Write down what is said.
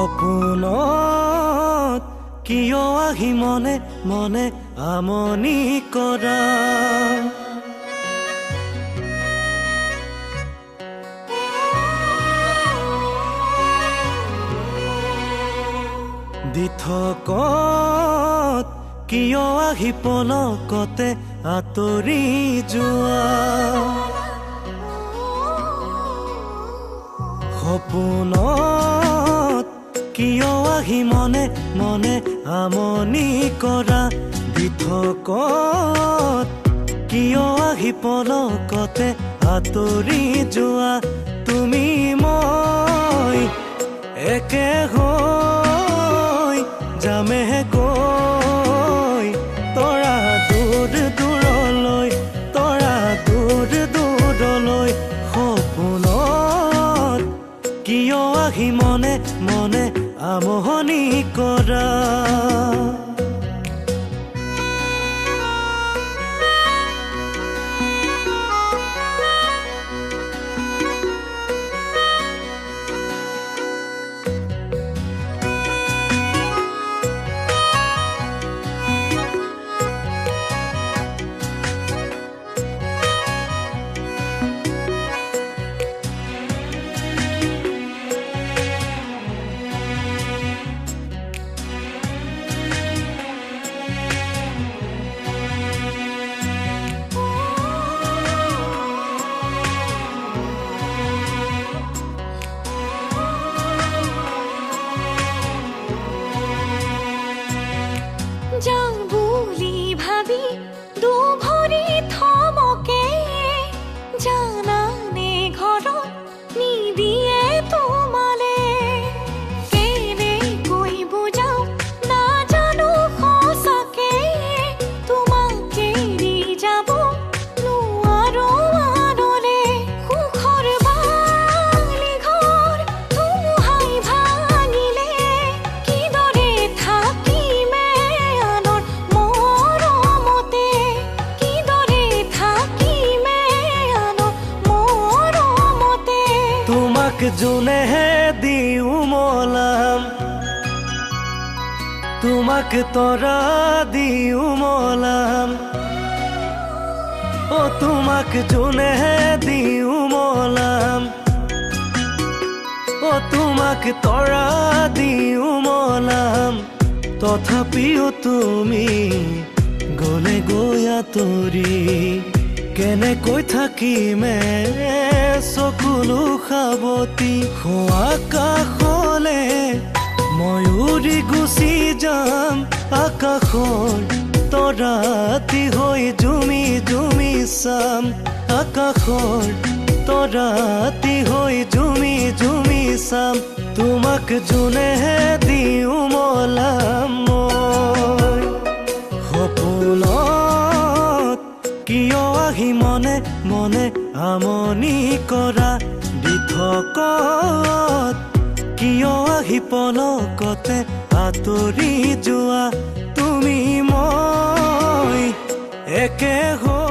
সপোনত কিয় আহি মনে মনে আমনি কৰা দিথকত কিয় আহি পলকতে আঁতৰি যোৱা সপোনত কিয় আহি মনে মনে আমনি কৰা দিথকত কিয় আহি পলকতে আঁতৰি যোৱা তুমি মই একে হৈ যামে গৈ তৰা দূৰ দূৰলৈ তৰা দূৰ দূৰলৈ সপোনত কিয় আহি মনে মনে আমনি কৰা যাওঁ বুলি ভাবি দুভৰি থমকে জানানে ঘৰত নিদিয়ে তোমালে কেনেকৈ বুজাও নাজানো সঁচাকে তোমাক এৰি যাব নোৱাৰো আনলে সুখৰ বালি ঘৰ ধুমুহাই ভাঙিলে কিদৰে থাকিমে তোমাক যোনেহে দিও মলাম তোমাক তৰা দিও মলাম ও তোমাক যোনেহে দিও মলাম ও তোমাক তৰা দিও মলাম তথাপিও তুমি গলে গৈ আঁতৰি কেনেকৈ থাকিমে চকুলো সাৱতি আকাশলে মই উৰি গুচি যাম আকাশৰ তৰাতি হৈ জুমি জুমি চাম আকাশৰ তৰাতি হৈ জুমি জুমি চাম তোমাক যোনেহে দিও মলাম মই সপোনত কিয় আহি মনে মনে আমনি কৰা দিথকত কিয় আহি পলকতে আঁতৰি যোৱা তুমি মই একে হৈ